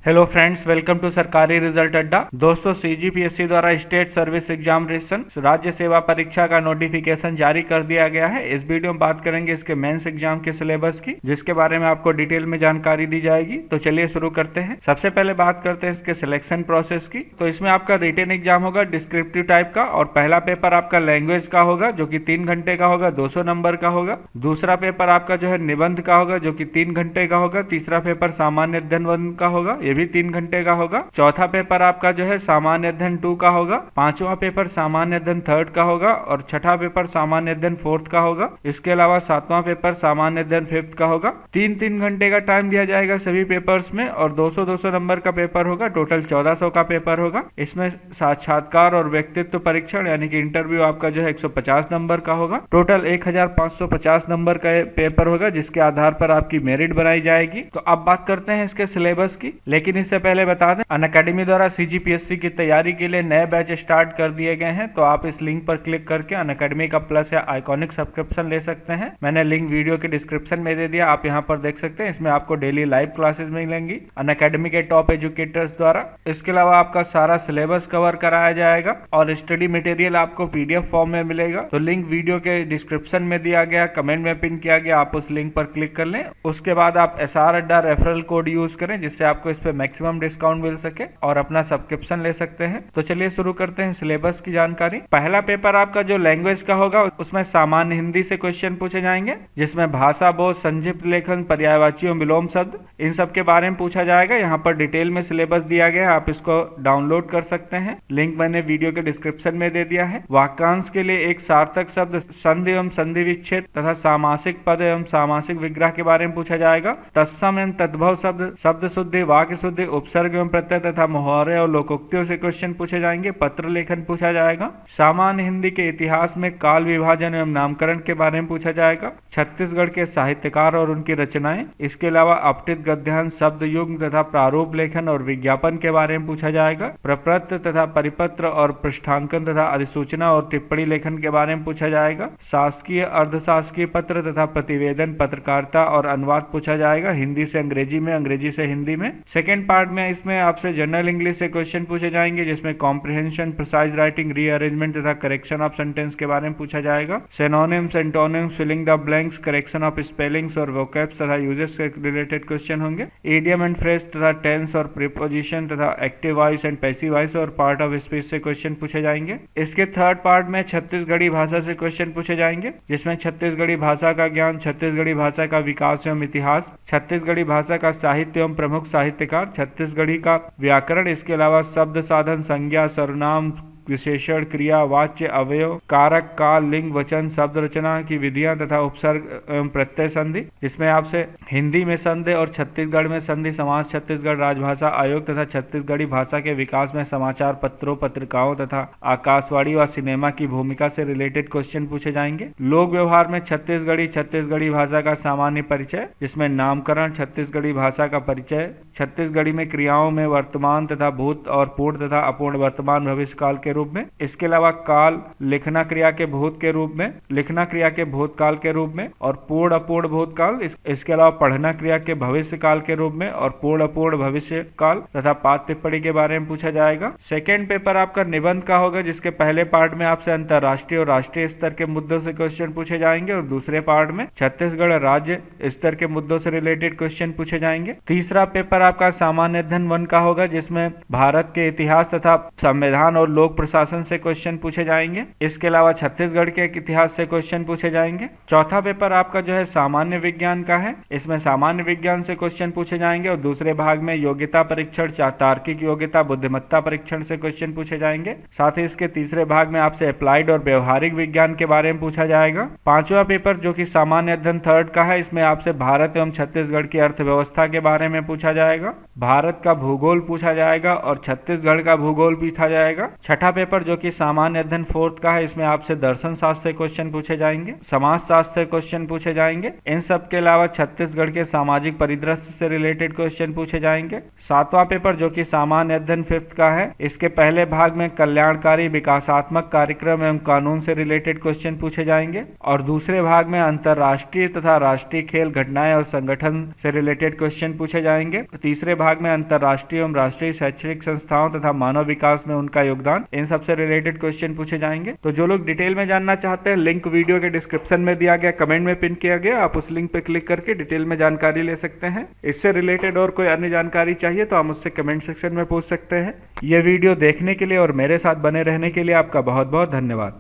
Hello friends, welcome to सरकारी result अड्डा। दोस्तों, सीजीपीएससी द्वारा स्टेट सर्विस एग्जामिनेशन राज्य सेवा परीक्षा का नोटिफिकेशन जारी कर दिया गया है। इस वीडियो में बात करेंगे इसके मेंस एग्जाम के सिलेबस की, जिसके बारे में आपको डिटेल में जानकारी दी जाएगी। तो चलिए शुरू करते हैं। सबसे पहले बात करते हैं इसके सिलेक्शन प्रोसेस की। तो इसमें आपका रिटन एग्जाम होगा डिस्क्रिप्टिव टाइप का, और पहला पेपर आपका लैंग्वेज का होगा जो कि 3 घंटे का होगा, 200 नंबर का होगा। दूसरा पेपर आपका जो है निबंध का होगा जो कि 3 घंटे का होगा। तीसरा पेपर सामान्य अध्ययन 1 का होगा, ये भी 3 घंटे का होगा। चौथा पेपर आपका जो है सामान्य अध्ययन 2 का होगा। पांचवा पेपर सामान्य अध्ययन 3rd का होगा, और छठा पेपर सामान्य अध्ययन 4th का होगा। इसके अलावा सातवां पेपर सामान्य अध्ययन 5th का होगा। 3-3 घंटे का टाइम दिया जाएगा सभी पेपर्स में, और 200-200 नंबर का पेपर होगा। टोटल 1400 का पेपर होगा। इसमें साक्षात्कार और व्यक्तित्व परीक्षण यानी कि इंटरव्यू आपका जो है 150 नंबर का होगा। टोटल 1550 नंबर का पेपर होगा, जिसके आधार पर आपकी मेरिट बनाई जाएगी। तो अब बात करते हैं इसके सिलेबस की, लेकिन इससे पहले बता दें अनअकैडमी द्वारा सीजीपीएससी की तैयारी के लिए नए बैच स्टार्ट कर दिए गए हैं। तो आप इस लिंक पर क्लिक करके अनअकैडमी का प्लस या आइकॉनिक सब्सक्रिप्शन ले सकते हैं। मैंने लिंक वीडियो के डिस्क्रिप्शन में दे दिया, आप यहां पर देख सकते हैं। इसमें आपको डेली लाइव क्लासेस मिलेंगी अनअकैडमी के टॉप एजुकेटर्स द्वारा। इसके अलावा आपका सारा सिलेबस कवर कराया जाएगा, और स्टडी मटेरियल आपको पीडीएफ फॉर्म में मिलेगा। तो लिंक वीडियो के डिस्क्रिप्शन में दिया गया, कमेंट में पिन किया गया, आप उस लिंक पर क्लिक कर लें। उसके बाद आप SR अड्डा रेफरल कोड यूज करें, जिससे आपको इस पे मैक्सिमम डिस्काउंट मिल सके और अपना सब्सक्रिप्शन ले सकते हैं। तो चलिए शुरू करते हैं सिलेबस की जानकारी। पहला पेपर आपका जो लैंग्वेज का होगा, उसमें सामान्य हिंदी से क्वेश्चन पूछे जाएंगे, जिसमें भाषा बोध, संक्षिप्त लेखन, पर्यायवाची विलोम शब्द, इन सब के बारे में पूछा जाएगा। यहाँ पर डिटेल में सिलेबस दिया गया है, आप इसको डाउनलोड कर सकते हैं। लिंक मैंने वीडियो के डिस्क्रिप्शन में दे दिया है। वाक्यांश के लिए एक सार्थक शब्द, संधि एवं संधि विच्छेद तथा सामासिक पद एवं सामासिक विग्रह के बारे में पूछा जाएगा। तत्सम एवं तद्भव शब्द, शब्द शुद्धि, वाक्य शुद्धि, उपसर्ग एवं प्रत्यय तथा मुहावरे और लोकोक्तियों से क्वेश्चन पूछे जाएंगे। पत्र लेखन पूछा जाएगा। सामान्य हिंदी के इतिहास में काल विभाजन एवं नामकरण के बारे में पूछा जाएगा। छत्तीसगढ़ के साहित्यकार और उनकी रचनाएं। इसके अलावा अपठित गद्यांश, शब्द युग्म तथा प्रारूप लेखन और विज्ञापन के बारे में पूछा जाएगा। प्रपत्र तथा परिपत्र और पृष्ठांकन तथा अधिसूचना और टिप्पणी लेखन के बारे में पूछा जाएगा। शासकीय, अर्धशासकीय पत्र तथा प्रतिवेदन, पत्रकारिता और अनुवाद पूछा जाएगा, हिंदी से अंग्रेजी में, अंग्रेजी से हिंदी में। सेकेंड पार्ट में इसमें आपसे जनरल इंग्लिश से क्वेश्चन पूछे जाएंगे, जिसमें कॉम्प्रिहेंशन, प्रिसाइज राइटिंग, रीअरेंजमेंट तथा करेक्शन ऑफ सेंटेंस के बारे में पूछा जाएगा। Synonyms, antonyms, filling the blanks, correction of spellings और वोकैब्स तथा यूजेस से रिलेटेड क्वेश्चन होंगे। इडियम एंड फ्रेज तथा टेंस और प्रीपोजिशन तथा active voice and passive voice और पार्ट ऑफ स्पीच से क्वेश्चन पूछे जाएंगे। इसके थर्ड पार्ट में छत्तीसगढ़ी भाषा से क्वेश्चन पूछे जाएंगे, जिसमें छत्तीसगढ़ी भाषा का ज्ञान, छत्तीसगढ़ी भाषा का विकास एवं इतिहास, छत्तीसगढ़ी भाषा का साहित्य एवं प्रमुख साहित्यकार, छत्तीसगढ़ी का व्याकरण। इसके अलावा शब्द, साधन, संज्ञा, सर्वनाम, विशेषण, क्रिया, वाच्य, अवयव, कारक, काल, लिंग, वचन, शब्द रचना की विधियां तथा उपसर्ग एवं प्रत्यय संधि, जिसमें आपसे हिंदी में संधि और छत्तीसगढ़ में संधि समाज, छत्तीसगढ़ राजभाषा आयोग तथा छत्तीसगढ़ी भाषा के विकास में समाचार पत्रों, पत्रिकाओं तथा आकाशवाणी व सिनेमा की भूमिका से रिलेटेड क्वेश्चन पूछे जाएंगे। लोक व्यवहार में छत्तीसगढ़ी भाषा का सामान्य परिचय, जिसमें नामकरण, छत्तीसगढ़ी भाषा का परिचय, छत्तीसगढ़ी में क्रियाओं में वर्तमान तथा भूत और पूर्ण तथा अपूर्ण वर्तमान भविष्य काल के रूप में। इसके अलावा काल, लिखना क्रिया के भूत के रूप में, लिखना क्रिया के भूतकाल के रूप में और पूर्ण अपूर्ण भूतकाल। इसके अलावा पढ़ना क्रिया के भविष्य काल के रूप में और पूर्ण अपूर्ण भविष्य काल तथा पाठ टिप्पणी के बारे में पूछा जाएगा। सेकेंड पेपर आपका निबंध का होगा, जिसके पहले पार्ट में आपसे अंतर्राष्ट्रीय और राष्ट्रीय स्तर के मुद्दों से क्वेश्चन पूछे जाएंगे, और दूसरे पार्ट में छत्तीसगढ़ राज्य स्तर के मुद्दों से रिलेटेड क्वेश्चन पूछे जाएंगे। तीसरा पेपर आपका सामान्य अध्ययन 1 का होगा, जिसमें भारत के इतिहास तथा संविधान और लोक प्रशासन से क्वेश्चन पूछे जाएंगे। इसके अलावा छत्तीसगढ़ के इतिहास से क्वेश्चन पूछे जाएंगे। चौथा पेपर आपका जो है सामान्य विज्ञान का है, इसमें सामान्य विज्ञान से क्वेश्चन पूछे जाएंगे, और दूसरे भाग में योग्यता परीक्षण, तार्किक योग्यता, बुद्धिमत्ता परीक्षण से क्वेश्चन पूछे जाएंगे। साथ ही इसके तीसरे भाग में आपसे अप्लाइड और व्यवहारिक विज्ञान के बारे में पूछा जाएगा। पांचवा पेपर जो कि सामान्य अध्ययन 3rd का है, इसमें आपसे भारत एवं छत्तीसगढ़ की अर्थव्यवस्था के बारे में पूछा जाएगा। भारत का भूगोल पूछा जाएगा और छत्तीसगढ़ का भूगोल पूछा जाएगा। छठा पेपर जो कि सामान्य अध्ययन 4th का है, इसमें आपसे दर्शन शास्त्र से क्वेश्चन पूछे जाएंगे, समाज शास्त्र से क्वेश्चन पूछे जाएंगे। इन सब के अलावा छत्तीसगढ़ के सामाजिक परिदृश्य से रिलेटेड क्वेश्चन पूछे जाएंगे। 7वां पेपर जो कि सामान्य अध्ययन 5th का है, इसके पहले भाग में कल्याणकारी विकासात्मक कार्यक्रम एवं कानून से रिलेटेड क्वेश्चन पूछे जाएंगे और दूसरे भाग में अंतर्राष्ट्रीय तथा राष्ट्रीय खेल घटनाएं और संगठन से रिलेटेड क्वेश्चन पूछे जाएंगे। तीसरे भाग में अंतर्राष्ट्रीय एवं राष्ट्रीय शैक्षणिक संस्थाओं तथा मानव विकास में उनका योगदान, इन सब से रिलेटेड क्वेश्चन पूछे जाएंगे। तो जो लोग डिटेल में जानना चाहते हैं, लिंक वीडियो के डिस्क्रिप्शन में दिया गया, कमेंट में पिन किया गया, आप उस लिंक पे क्लिक करके डिटेल में जानकारी ले सकते हैं। इससे रिलेटेड और कोई अन्य जानकारी चाहिए तो आप मुझसे कमेंट सेक्शन में पूछ सकते हैं। ये वीडियो देखने के लिए और मेरे साथ बने रहने के लिए आपका बहुत बहुत धन्यवाद।